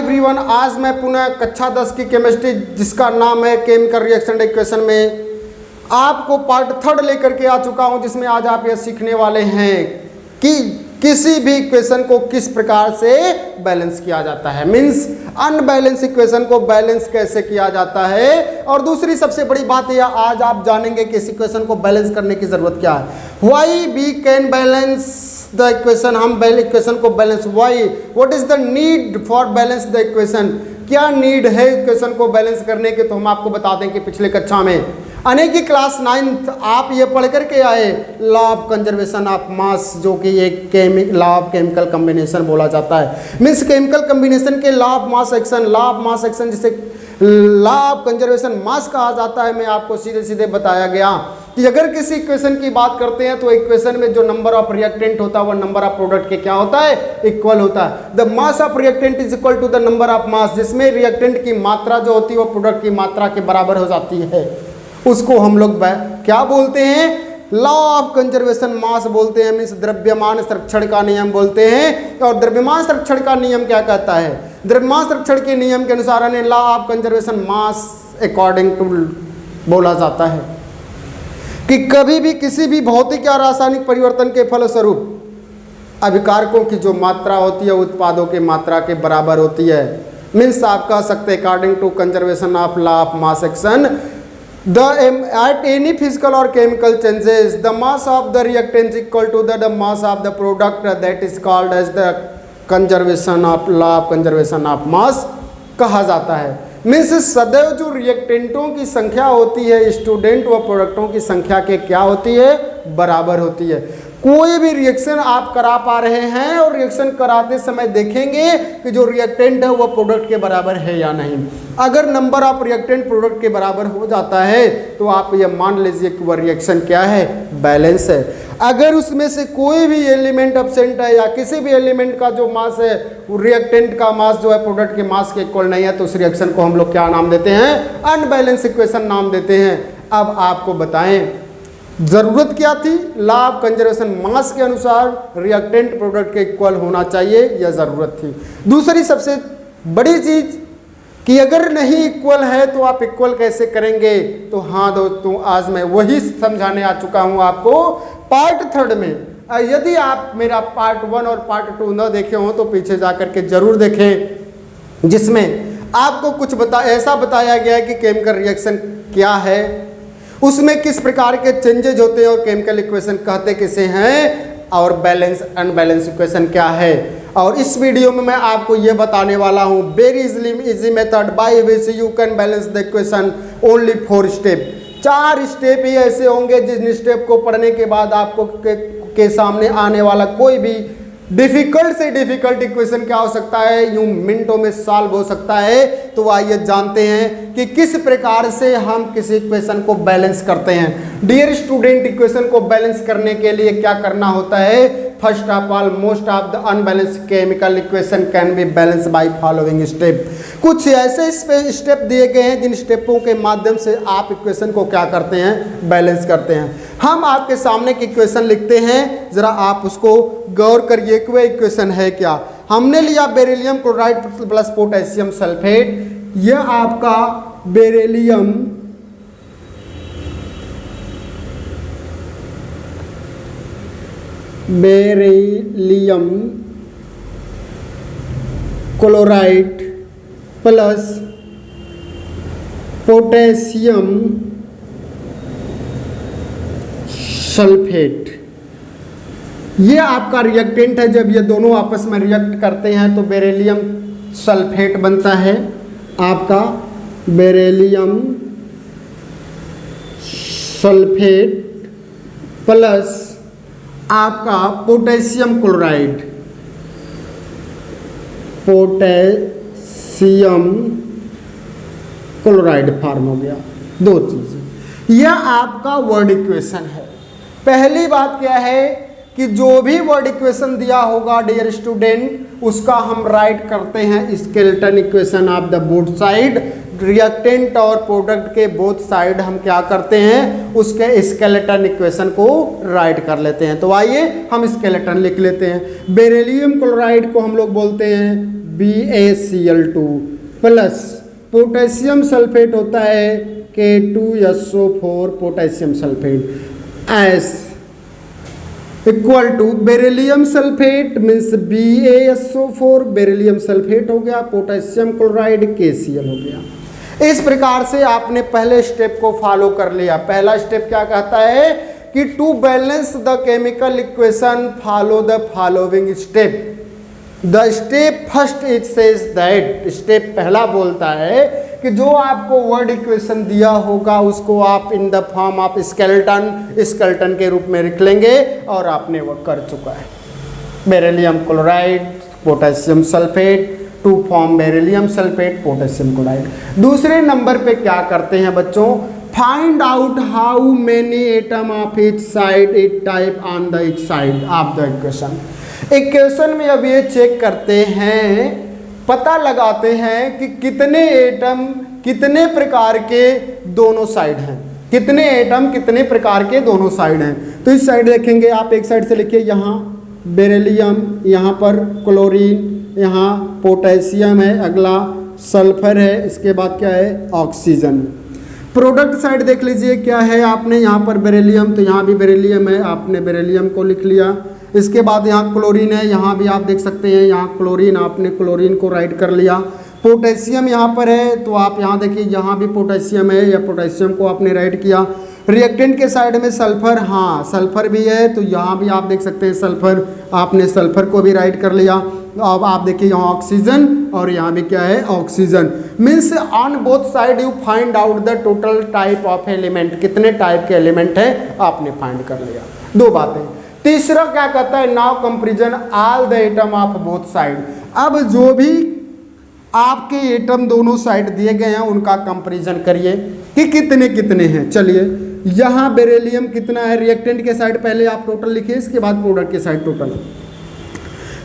Everyone, आज मैं पुनः कक्षा 10 की केमिस्ट्री जिसका नाम है केमिकल रिएक्शन इक्वेशन में आपको पार्ट 3 लेकर के आ चुका हूं, जिसमें आज आप यह सीखने वाले हैं कि किसी भी इक्वेशन को किस प्रकार से बैलेंस किया जाता है, मीन्स अनबैलेंस इक्वेशन को बैलेंस कैसे किया जाता है। और दूसरी सबसे बड़ी बात यह आज आप जानेंगे कि इस इक्वेशन को बैलेंस करने की जरूरत क्या है। Why we can balance the equation, हम इक्वेशन को balance, why, what is the need for balance the equation, क्या नीड है इक्वेशन को बैलेंस करने के। तो हम आपको बता दें कि पिछले कक्षा में अनेक ही क्लास 9th आप ये पढ़ करके आए law of conservation of mass, जो कि एक लॉ ऑफ केमिकल कम्बिनेशन बोला जाता है। मीन्स केमिकल कम्बिनेशन के लॉ ऑफ मास एक्शन जिसे लॉ ऑफ कंजर्वेशन मास कहा जाता है, मैं आपको सीधे सीधे बताया गया कि अगर किसी इक्वेशन की बात करते हैं तो इक्वेशन में जो नंबर ऑफ रिएक्टेंट होता है वह नंबर ऑफ प्रोडक्ट के क्या होता है, इक्वल होता है। The mass of reactant is equal to the number of mass, जिसमें रिएक्टेंट की मात्रा जो होती है वो प्रोडक्ट की मात्रा के बराबर हो जाती है, उसको हम लोग क्या बोलते हैं, लॉ ऑफ कंजर्वेशन मास बोलते हैं, मीन्स द्रव्यमान संरक्षण का नियम बोलते हैं। और द्रव्यमान संरक्षण का नियम क्या कहता है, द्रव्यमान संरक्षण के नियम के अनुसार law of conservation mass according to बोला जाता है कि कभी भी किसी भी भौतिक या रासायनिक परिवर्तन के फलस्वरूप अभिकारकों की जो मात्रा होती है उत्पादों की मात्रा के बराबर होती है। मीन्स आप कह सकते हैं according to conservation of law of mass action, at any physical or chemical changes the mass of the reactant is equal to the mass of the product, that is called as the conservation of law of conservation of mass कहा जाता है। Means सदैव जो रिएक्टेंटों की संख्या होती है student व प्रोडक्टों की संख्या के क्या होती है, बराबर होती है। कोई भी रिएक्शन आप करा पा रहे हैं और रिएक्शन कराते समय देखेंगे कि जो रिएक्टेंट है वो प्रोडक्ट के बराबर है या नहीं। अगर नंबर ऑफ रिएक्टेंट प्रोडक्ट के बराबर हो जाता है तो आप ये मान लीजिए कि वह रिएक्शन क्या है, बैलेंस है। अगर उसमें से कोई भी एलिमेंट एब्सेंट है या किसी भी एलिमेंट का जो मास है रिएक्टेंट का मास जो है प्रोडक्ट के मास के इक्वल नहीं है तो उस रिएक्शन को हम लोग क्या नाम देते हैं, अनबैलेंस इक्वेशन नाम देते हैं। अब आपको बताएं जरूरत क्या थी, लॉ ऑफ कंजर्वेशन मास के अनुसार रिएक्टेंट प्रोडक्ट के इक्वल होना चाहिए, यह जरूरत थी। दूसरी सबसे बड़ी चीज कि अगर नहीं इक्वल है तो आप इक्वल कैसे करेंगे। तो हाँ दोस्तों, आज मैं वही समझाने आ चुका हूं आपको पार्ट 3 में। यदि आप मेरा पार्ट 1 और पार्ट 2 न देखे हो तो पीछे जाकर के जरूर देखें, जिसमें आपको कुछ ऐसा बताया गया है कि केमिकल रिएक्शन क्या है, उसमें किस प्रकार के चेंजेज होते हैं और केमिकल इक्वेशन कहते किसे हैं, और बैलेंस अनबैलेंस इक्वेशन क्या है। और इस वीडियो में मैं आपको यह बताने वाला हूं very easy method by which you can balance the equation only 4 step. 4 step ही ऐसे होंगे जिन स्टेप को पढ़ने के बाद आपको के सामने आने वाला कोई भी डिफिकल्ट से डिफिकल्ट इक्वेशन क्या हो सकता है, यूं मिनटों में सॉल्व हो सकता है। तो आइए जानते हैं कि किस प्रकार से हम किसी इक्वेशन को बैलेंस करते हैं। डियर स्टूडेंट, इक्वेशन को बैलेंस करने के लिए क्या करना होता है, first of all most of the unbalance chemical equation can be balance by following step. कुछ ऐसे स्टेप दिए गए हैं जिन स्टेपों के माध्यम से आप इक्वेशन को क्या करते हैं, बैलेंस करते हैं। हम आपके सामने की इक्वेशन लिखते हैं, जरा आप उसको गौर करिए कि वह इक्वेशन है क्या। हमने लिया beryllium chloride plus potassium sulphate, यह आपका beryllium chloride plus potassium sulphate, ये आपका रिएक्टेंट है। जब ये दोनों आपस में रिएक्ट करते हैं तो बेरिलियम सल्फेट बनता है, आपका बेरिलियम सल्फेट प्लस आपका potassium chloride, potassium chloride form हो गया। 2 चीजें, यह आपका वर्ड इक्वेशन है। पहली बात क्या है कि जो भी वर्ड इक्वेशन दिया होगा डियर स्टूडेंट, उसका हम राइट करते हैं skeleton equation of the both side. Reactant और प्रोडक्ट के बोथ साइड हम क्या करते हैं, उसके स्केलेटन इक्वेशन को राइट कर लेते हैं। तो आइए हम स्केलेटन लिख लेते हैं। बेरिलियम क्लोराइड को हम लोग बोलते हैं BaCl2 प्लस पोटेशियम सल्फेट होता है K2SO4 potassium sulphate as equal to beryllium sulphate means BaSO4 beryllium sulphate हो गया, पोटेशियम क्लोराइड KCl हो गया। इस प्रकार से आपने पहले स्टेप को फॉलो कर लिया। पहला स्टेप क्या कहता है कि to balance the chemical equation follow the following step. The step first it says that, step पहला बोलता है कि जो आपको वर्ड इक्वेशन दिया होगा उसको आप in the form of skeleton के रूप में लिख लेंगे, और आपने वो कर चुका है। Beryllium chloride potassium sulphate to form beryllium sulphate potassium chloride. दूसरे नंबर पे क्या करते हैं बच्चों, find out how many atom of each side it type on the each side of the equation. Equation में अब ये चेक करते हैं, पता लगाते हैं कि कितने एटम कितने प्रकार के दोनों साइड हैं, कितने एटम कितने प्रकार के दोनों साइड हैं। तो इस साइड देखेंगे आप, एक साइड से लिखिए यहाँ बेरिलियम, यहाँ पर क्लोरीन, यहाँ पोटेशियम है, अगला सल्फर है, इसके बाद क्या है ऑक्सीजन। प्रोडक्ट साइड देख लीजिए क्या है, आपने यहाँ पर बेरिलियम, तो यहाँ भी बेरिलियम है, आपने बेरिलियम को लिख लिया। इसके बाद यहाँ क्लोरीन है, यहाँ भी आप देख सकते हैं यहाँ क्लोरीन, आपने क्लोरीन को राइट कर लिया। पोटेशियम यहाँ पर है, तो आप यहाँ देखिए यहाँ भी पोटेशियम है, या पोटेशियम को आपने राइट किया। रिएक्टेंट के साइड में सल्फर, हाँ सल्फर भी है, तो यहाँ भी आप देख सकते हैं सल्फर, आपने सल्फर को भी राइट कर लिया। अब आप देखिए यहाँ ऑक्सीजन, और यहाँ भी क्या है oxygen. Means on both side you find out the total type of element, कितने टाइप के एलिमेंट है आपने फाइंड कर लिया। दो बातें। तीसरा क्या कहता है, now comparison all the atom of both side. अब जो भी आपके एटम दोनों साइड दिए गए हैं उनका कंपैरिजन करिए कि कितने कितने हैं। चलिए यहाँ बेरिलियम कितना है, रिएक्टेंट के साइड पहले आप टोटल लिखिए, इसके बाद प्रोडक्ट के side total.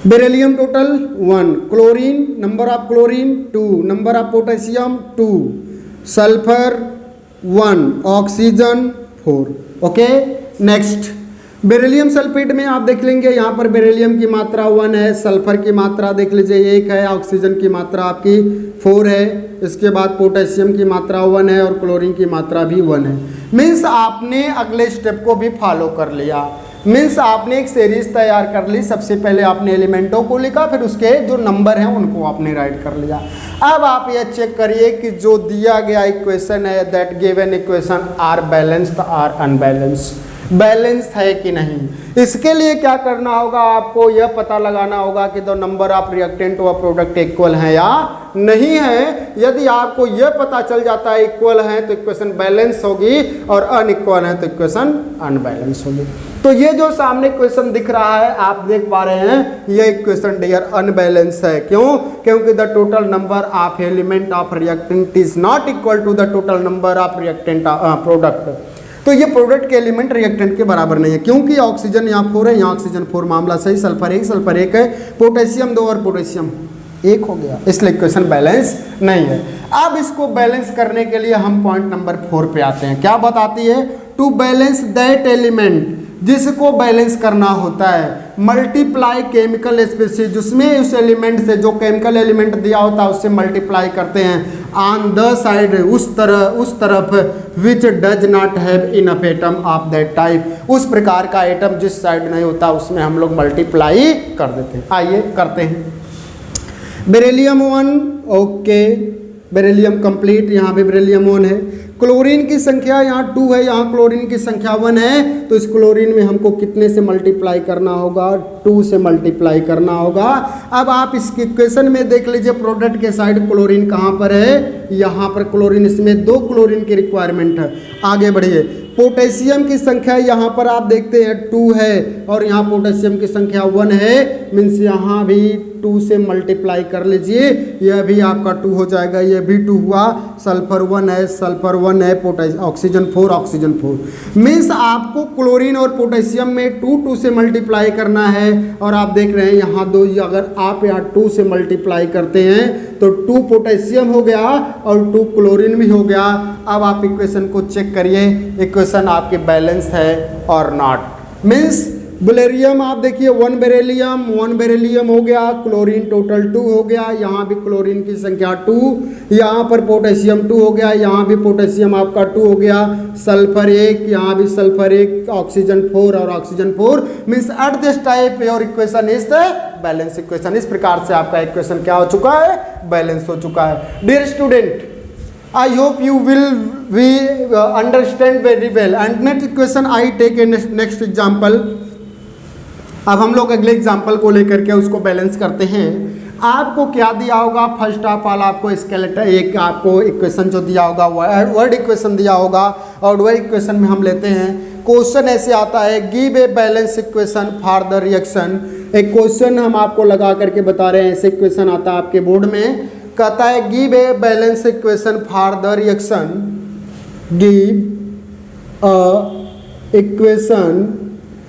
Beryllium total 1, chlorine number of chlorine 2, number of potassium 2, sulphur 1, oxygen 4। Okay next beryllium sulphate में आप देख लेंगे यहाँ पर बेरिलियम की मात्रा 1 है, सल्फर की मात्रा देख लीजिए 1 है, ऑक्सीजन की मात्रा आपकी 4 है, इसके बाद पोटेशियम की मात्रा 1 है और क्लोरीन की मात्रा भी 1 है। मीन्स आपने अगले स्टेप को भी फॉलो कर लिया। मीन्स आपने एक सीरीज तैयार कर ली। सबसे पहले आपने एलिमेंटों को लिखा, फिर उसके जो नंबर हैं उनको आपने राइट कर लिया। अब आप ये चेक करिए कि जो दिया गया इक्वेशन है that given equation are balanced or unbalanced, balance है कि नहीं। इसके लिए क्या करना होगा, आपको यह पता लगाना होगा कि द नंबर ऑफ रिएक्टेंट व प्रोडक्ट इक्वल है या नहीं है। यदि आपको यह पता चल जाता है इक्वल है तो इक्वेशन बैलेंस होगी, और अनइक्वल है तो इक्वेशन अनबैलेंस होगी। तो ये जो सामने इक्वेशन दिख रहा है आप देख पा रहे हैं, ये इक्वेशन डियर अनबैलेंस है। क्यों? क्योंकि the total number of element of reactant is not equal to the total number of reactant product. तो ये प्रोडक्ट के एलिमेंट रिएक्टेंट के बराबर नहीं है, क्योंकि ऑक्सीजन यहाँ 4 है, यहाँ ऑक्सीजन 4 मामला सही, सल्फर 1 है, पोटेशियम 2 और पोटेशियम 1 हो गया, इसलिए इक्वेशन बैलेंस नहीं है। अब इसको बैलेंस करने के लिए हम पॉइंट नंबर 4 पे आते हैं। क्या बताती है, टू बैलेंस दैट एलिमेंट, जिसको बैलेंस करना होता है, मल्टीप्लाई केमिकल स्पीशीज, जिसमें उस एलिमेंट से जो केमिकल एलिमेंट दिया होता है उससे मल्टीप्लाई करते हैं ऑन द साइड, उस तरफ which does not have enough atom of that type, उस प्रकार का एटम जिस साइड नहीं होता उसमें हम लोग मल्टीप्लाई कर देते हैं। आइए करते हैं। बेरिलियम 1, ओके बेरिलियम कंप्लीट, यहाँ पे बेरिलियम 1 है। क्लोरीन की संख्या यहाँ 2 है, यहाँ क्लोरीन की संख्या 1 है, तो इस क्लोरीन में हमको कितने से मल्टीप्लाई करना होगा, 2 से मल्टीप्लाई करना होगा। अब आप इस इक्वेशन में देख लीजिए प्रोडक्ट के साइड क्लोरीन कहाँ पर है, यहाँ पर क्लोरीन, इसमें 2 क्लोरीन की रिक्वायरमेंट है। आगे बढ़िए, पोटेशियम की संख्या यहाँ पर आप देखते हैं 2 है, और यहाँ पोटेशियम की संख्या 1 है, मीन्स यहाँ भी 2 से मल्टीप्लाई कर लीजिए, यह भी आपका 2 हो जाएगा, यह भी 2 हुआ। सल्फर 1 है, सल्फर 1 है, ऑक्सीजन 4, ऑक्सीजन 4। मीन्स आपको क्लोरीन और पोटेशियम में 2 से मल्टीप्लाई करना है, और आप देख रहे हैं यहाँ 2, अगर आप यहाँ 2 से मल्टीप्लाई करते हैं तो 2 पोटेशियम हो गया और 2 क्लोरीन भी हो गया। अब आप इक्वेशन को चेक करिए, इक्वेशन आपके बैलेंस है और नॉट। मीन्स बेरिलियम आप देखिए 1 बेरिलियम हो गया, क्लोरीन टोटल 2 हो गया, यहाँ भी क्लोरीन की संख्या 2, यहाँ पर पोटेशियम 2 हो गया, यहाँ भी पोटेशियम आपका 2 हो गया, सल्फर 1, यहाँ भी सल्फर 1, ऑक्सीजन 4 और oxygen 4 means eight this type your equation is the balance equation. इस प्रकार से आपका इक्वेशन क्या हो चुका है, बैलेंस हो चुका है। Dear student, I hope you will understand very well and next question I take a next example। अब हम लोग अगले एग्जाम्पल को लेकर के उसको बैलेंस करते हैं। आपको क्या दिया होगा, फर्स्ट ऑफ ऑल आपको स्केलेटन एक आपको इक्वेशन जो दिया होगा वर्ड इक्वेशन दिया होगा और वर्ड इक्वेशन में हम लेते हैं। क्वेश्चन ऐसे आता है, give a balance equation for the reaction. एक क्वेश्चन हम आपको लगा करके बता रहे हैं, ऐसे इक्वेशन आता है आपके बोर्ड में, कहता है give a balance equation for the reaction, give a equation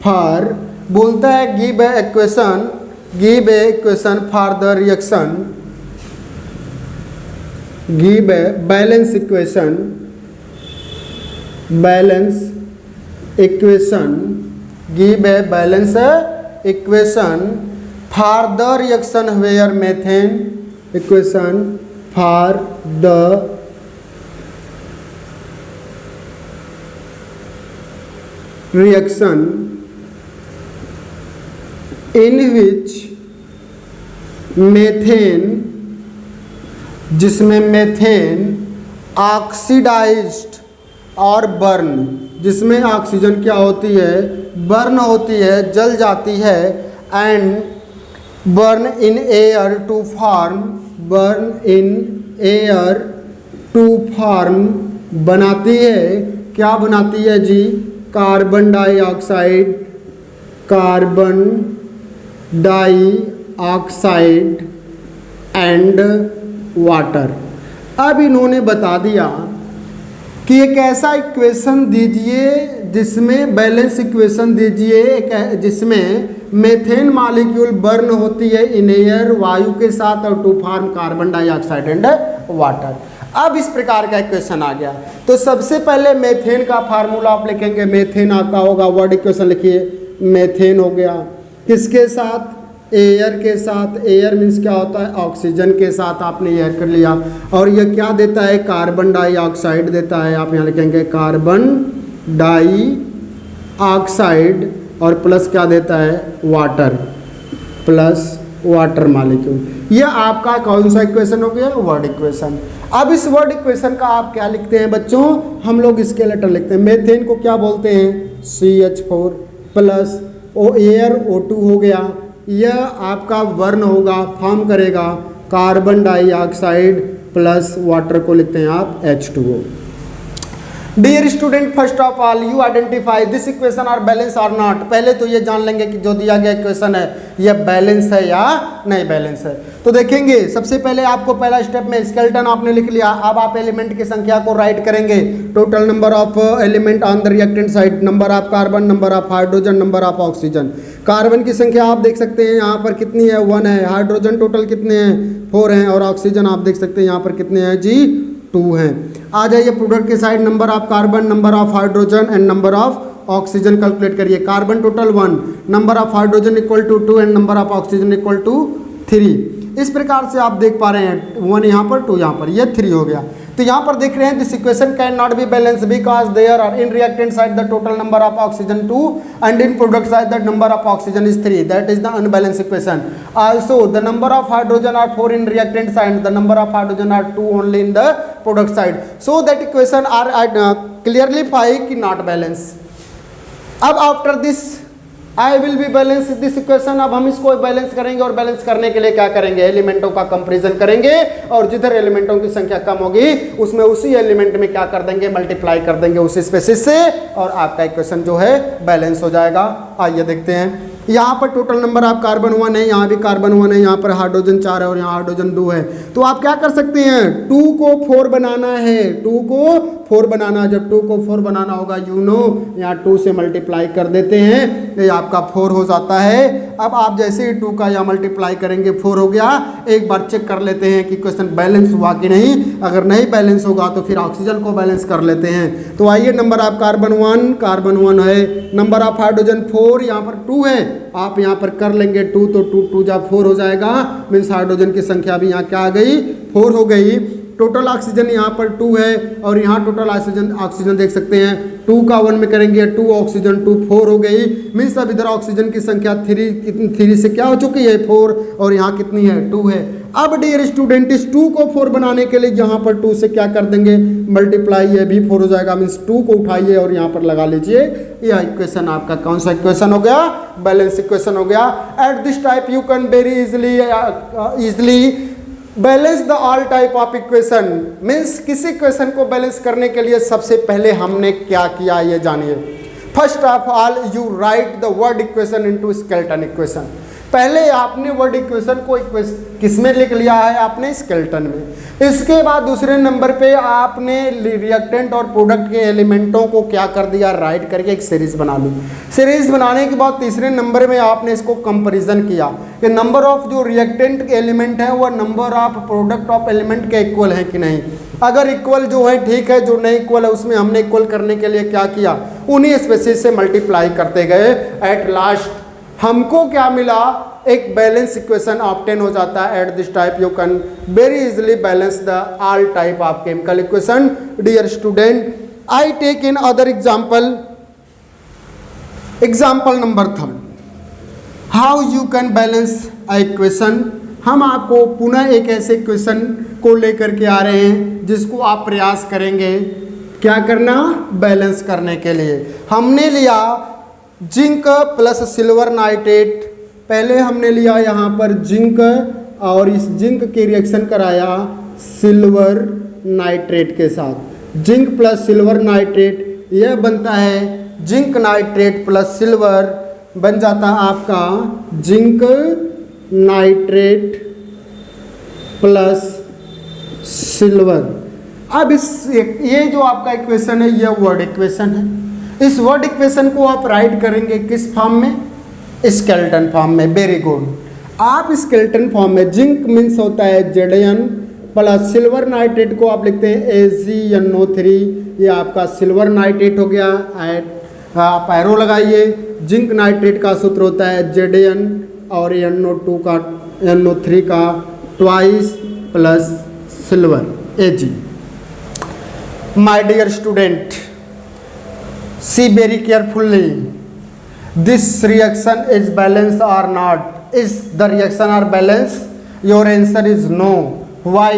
for, बोलता है give a equation for the reaction, give a balance equation give a balance equation for the reaction where methane, equation for the reaction in which methane, जिसमें methane oxidised और burn, जिसमें oxygen क्या होती है, burn होती है, जल जाती है, and burn in air to form, burn in air to form बनाती है, क्या बनाती है जी, carbon dioxide, carbon dioxide and water. अब इन्होंने बता दिया कि एक ऐसा इक्वेशन दीजिए जिसमें बैलेंस इक्वेशन दीजिए जिसमें मेथेन मॉलिक्यूल बर्न होती है इन एयर, वायु के साथ, और to form carbon dioxide and water. अब इस प्रकार का इक्वेशन आ गया। तो सबसे पहले मेथेन का फार्मूला आप लिखेंगे, मेथेन आपका होगा, वर्ड इक्वेशन लिखिए, मेथेन हो गया, किसके साथ, एयर के साथ, एयर मीन्स क्या होता है, ऑक्सीजन के साथ आपने एयर कर लिया, और यह क्या देता है, कार्बन डाइऑक्साइड देता है, आप यहाँ लिखेंगे कार्बन डाइऑक्साइड, और प्लस क्या देता है, वाटर, प्लस वाटर मॉलिक्यूल। यह आपका कौन सा इक्वेशन हो गया, वर्ड इक्वेशन। अब इस वर्ड इक्वेशन का आप क्या लिखते हैं बच्चों, हम लोग स्केलेटन लिखते हैं। मेथेन को क्या बोलते हैं, CH4 plus O air O2 हो गया, यह आपका वर्न होगा, फॉर्म करेगा कार्बन डाइऑक्साइड प्लस वाटर को लिखते हैं आप H2O। Dear student, first of all you identify this equation are balance और नॉट। पहले तो ये जान लेंगे कि जो दिया गया इक्वेशन है यह बैलेंस है या नहीं बैलेंस है। तो देखेंगे, सबसे पहले आपको पहला स्टेप में स्केलेटन आपने लिख लिया। अब आप एलिमेंट की संख्या को राइट करेंगे, total number of element on the reactant side, number of carbon, number of hydrogen, number of oxygen. Carbon की संख्या आप देख सकते हैं यहाँ पर कितनी है, 1 है, हाइड्रोजन टोटल कितने हैं, 4 हैं, और ऑक्सीजन आप देख सकते हैं यहाँ पर कितने हैं जी, 2 हैं। आ जाइए प्रोडक्ट के side, number of carbon, number of hydrogen and number of oxygen calculate करिए। Carbon total 1, number of hydrogen equal to 2 and number of oxygen equal to 3। इस प्रकार से आप देख पा रहे हैं, 1 यहाँ पर, 2 यहाँ पर, ये 3 हो गया। तो यहाँ पर देख रहे हैं this equation can not be balance because there are in reactant side the total number of oxygen 2 and in product side the number of oxygen is 3, that is the unbalance equation. Also the number of hydrogen are 4 in reactant side, the number of hydrogen are 2 only in the product side, so that equation are clearly five की not balance. अब after this I will be balance this equation. अब हम इसको balance करेंगे, और balance करने के लिए क्या करेंगे, एलिमेंटों का कंपैरिजन करेंगे, और जिधर एलिमेंटों की संख्या कम होगी उसमें उसी एलिमेंट में क्या कर देंगे, मल्टीप्लाई कर देंगे उसी स्पेसिस से, और आपका इक्वेशन जो है बैलेंस हो जाएगा। आइए देखते हैं, यहाँ पर टोटल नंबर ऑफ कार्बन 1 है, यहाँ भी कार्बन 1 है, यहाँ पर हाइड्रोजन 4 है और यहाँ हाइड्रोजन 2 है। तो आप क्या कर सकते हैं, 2 को 4 बनाना है, 2 को 4 बनाना, जब 2 को 4 बनाना होगा, यू नो यहाँ 2 से मल्टीप्लाई कर देते हैं, ये आपका 4 हो जाता है। अब आप जैसे ही 2 का यहाँ मल्टीप्लाई करेंगे 4 हो गया। एक बार चेक कर लेते हैं कि क्वेश्चन बैलेंस हुआ कि नहीं। अगर नहीं बैलेंस होगा तो फिर ऑक्सीजन को बैलेंस कर लेते हैं। तो आइए, नंबर ऑफ कार्बन 1 है, नंबर ऑफ हाइड्रोजन 4, यहाँ पर 2 है, आप यहाँ पर कर लेंगे 2, तो 2 जा 4 हो जाएगा, मीन्स हाइड्रोजन की संख्या भी यहाँ क्या आ गई, 4 हो गई। टोटल ऑक्सीजन यहाँ पर 2 है और यहाँ टोटल ऑक्सीजन देख सकते हैं, 2 का 1 में करेंगे 2 ऑक्सीजन 2 4 हो गई। मीन्स अब इधर ऑक्सीजन की संख्या 3 से क्या हो चुकी है, 4, और यहाँ कितनी है, 2 है। अब डियर स्टूडेंट, इस 2 को 4 बनाने के लिए यहाँ पर 2 से क्या कर देंगे, मल्टीप्लाई, ये भी 4 हो जाएगा। मीन्स 2 को उठाइए और यहाँ पर लगा लीजिए। यह इक्वेशन आपका कौन सा इक्वेशन हो गया, बैलेंस इक्वेशन हो गया। Eight this type you can very easily balance the all type of equation. Means किसी इक्वेशन को बैलेंस करने के लिए सबसे पहले हमने क्या किया ये जानिए। First of all you right the word equation into skeleton equation. पहले आपने वर्ड इक्वेशन को किस में लिख लिया है, आपने स्केलेटन में। इसके बाद दूसरे नंबर पे आपने रिएक्टेंट और प्रोडक्ट के एलिमेंटों को क्या कर दिया, राइट करके एक सीरीज बना ली। सीरीज बनाने के बाद तीसरे नंबर में आपने इसको कंपैरिजन किया कि नंबर ऑफ जो रिएक्टेंट एलिमेंट है वह number of product of element के इक्वल है कि नहीं। अगर इक्वल जो है ठीक है, जो नहीं इक्वल है उसमें हमने इक्वल करने के लिए क्या किया, उन्हीं स्पेसिस से मल्टीप्लाई करते गए। एट लास्ट हमको क्या मिला, एक बैलेंस इक्वेशन ऑब्टेन हो जाता है। At this type you can very easily balance the all type of chemical equation. Dear student, I take another example number 3, how you can balance a equation. हम आपको पुनः एक ऐसे equation को लेकर के आ रहे हैं जिसको आप प्रयास करेंगे क्या करना, बैलेंस करने के लिए। हमने लिया जिंक प्लस सिल्वर नाइट्रेट। पहले हमने लिया यहाँ पर जिंक और इस जिंक की रिएक्शन कराया सिल्वर नाइट्रेट के साथ। जिंक प्लस सिल्वर नाइट्रेट यह बनता है जिंक नाइट्रेट प्लस सिल्वर, बन जाता है आपका जिंक नाइट्रेट प्लस सिल्वर। अब ये जो आपका इक्वेशन है यह वर्ड इक्वेशन है। इस वर्ड इक्वेशन को आप राइट करेंगे किस फॉर्म में, स्केलेटन फॉर्म में। वेरी गुड, आप स्केलेटन फॉर्म में जिंक मीन्स होता है Zn प्लस सिल्वर नाइट्रेट को आप लिखते हैं AgNO3, ये आपका सिल्वर नाइट्रेट हो गया। आप एरो लगाइए। जिंक नाइट्रेट का सूत्र होता है Zn और NO3 का twice plus silver Ag। My dear student, see very carefully, this reaction is balanced or not, is the reaction are balanced, your answer is no। why,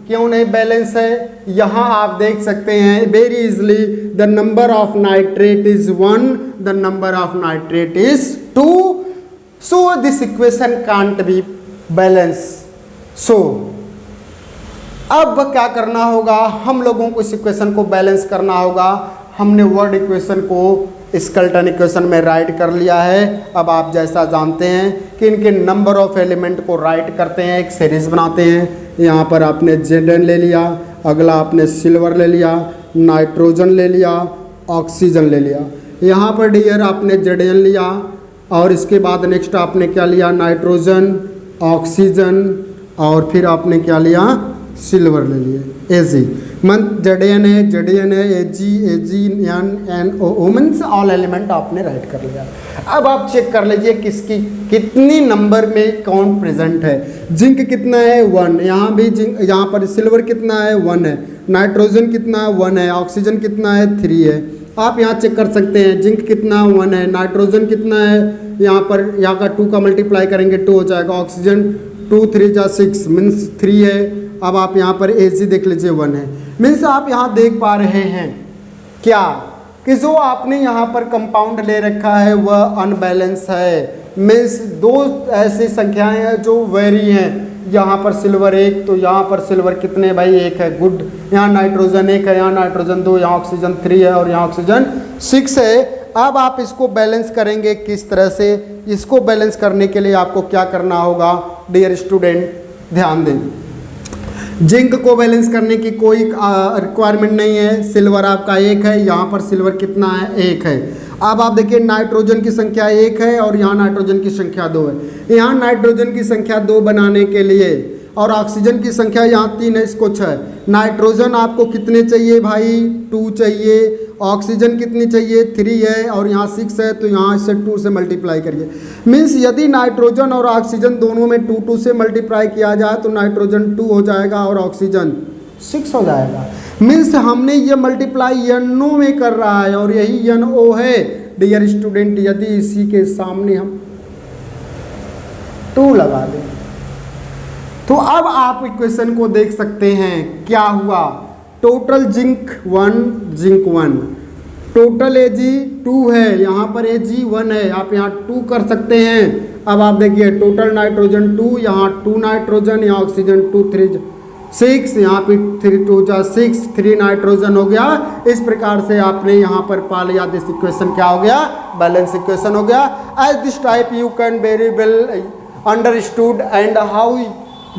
क्यों नहीं balance है, यहाँ आप देख सकते हैं very easily the number of nitrate is 1, the number of nitrate is 2, so this equation can't be balanced। so अब क्या करना होगा, हम लोगों को इस इक्वेशन को बैलेंस करना होगा। हमने वर्ड इक्वेशन को स्केलेटन इक्वेशन में राइट कर लिया है। अब आप जैसा जानते हैं कि इनके नंबर ऑफ एलिमेंट को राइट करते हैं, एक सीरीज बनाते हैं। यहाँ पर आपने Zn ले लिया, अगला आपने सिल्वर ले लिया, नाइट्रोजन ले लिया, ऑक्सीजन ले लिया। यहाँ पर डियर आपने Zn लिया और इसके बाद नेक्स्ट आपने क्या लिया, नाइट्रोजन, ऑक्सीजन और फिर आपने क्या लिया, सिल्वर ले लिए। Ag मन Zn है, AgNO मीन्स ऑल एलिमेंट आपने राइट कर लिया। अब आप चेक कर लीजिए किसकी कितनी नंबर में कौन प्रेजेंट है। जिंक कितना है 1, यहाँ भी जिंक, यहाँ पर सिल्वर कितना है 1 है, नाइट्रोजन कितना है 1 है, ऑक्सीजन कितना है 3 है। आप यहाँ चेक कर सकते हैं जिंक कितना 1 है, नाइट्रोजन कितना है, यहाँ पर यहाँ का 2 का मल्टीप्लाई करेंगे 2 हो जाएगा, ऑक्सीजन 2 3 जा 6 मीन्स 3 है। अब आप यहाँ पर Ag देख लीजिए 1 है। मीन्स आप यहाँ देख पा रहे हैं क्या कि जो आपने यहाँ पर कंपाउंड ले रखा है वह अनबैलेंस है। मीन्स 2 ऐसी संख्याएं हैं जो वेरी हैं। यहाँ पर सिल्वर 1, तो यहाँ पर सिल्वर कितने भाई 1 है, गुड। यहाँ नाइट्रोजन 1 है, यहाँ नाइट्रोजन 2, यहाँ ऑक्सीजन 3 है और यहाँ ऑक्सीजन 6 है। अब आप इसको बैलेंस करेंगे किस तरह से, इसको बैलेंस करने के लिए आपको क्या करना होगा डियर स्टूडेंट, ध्यान दें। जिंक को बैलेंस करने की कोई रिक्वायरमेंट नहीं है। सिल्वर आपका 1 है, यहाँ पर सिल्वर कितना है 1 है। अब आप देखिए नाइट्रोजन की संख्या 1 है और यहाँ नाइट्रोजन की संख्या 2 है। यहाँ नाइट्रोजन की संख्या 2 बनाने के लिए और ऑक्सीजन की संख्या यहाँ 3 है, इसको 6। नाइट्रोजन आपको कितने चाहिए भाई? 2 चाहिए। ऑक्सीजन कितनी चाहिए? 3 है और यहाँ 6 है, तो यहाँ से 2 से मल्टीप्लाई करिए। मीन्स यदि नाइट्रोजन और ऑक्सीजन दोनों में 2 से मल्टीप्लाई किया जाए तो नाइट्रोजन 2 हो जाएगा और ऑक्सीजन 6 हो जाएगा। मीन्स हमने ये मल्टीप्लाई NO में कर रहा है और यही NO है। डियर स्टूडेंट, यदि इसी के सामने हम 2 लगा दें तो अब आप इक्वेशन को देख सकते हैं क्या हुआ। टोटल जिंक 1, टोटल Ag 2 है, यहाँ पर Ag 1 है, आप यहाँ 2 कर सकते हैं। अब आप देखिए टोटल नाइट्रोजन 2, यहाँ 2 नाइट्रोजन, यहाँ ऑक्सीजन 2, 3 6, यहाँ पे 3 2 6, 3 नाइट्रोजन हो गया। इस प्रकार से आपने यहाँ पर पा लिया, दिस इक्वेशन क्या हो गया? बैलेंस इक्वेशन हो गया। As this type you can very well understood and how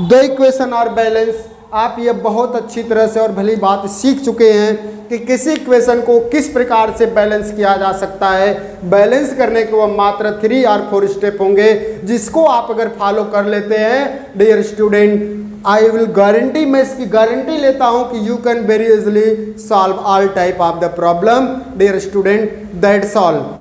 the equation are balance. आप ये बहुत अच्छी तरह से और भली बात सीख चुके हैं कि किसी इक्वेशन को किस प्रकार से बैलेंस किया जा सकता है। बैलेंस करने के वो मात्र 3 और 4 स्टेप होंगे, जिसको आप अगर फॉलो कर लेते हैं dear student, I will guarantee, मैं इसकी गारंटी लेता हूं कि you can very easily solve all type of the problem dear student. That's all.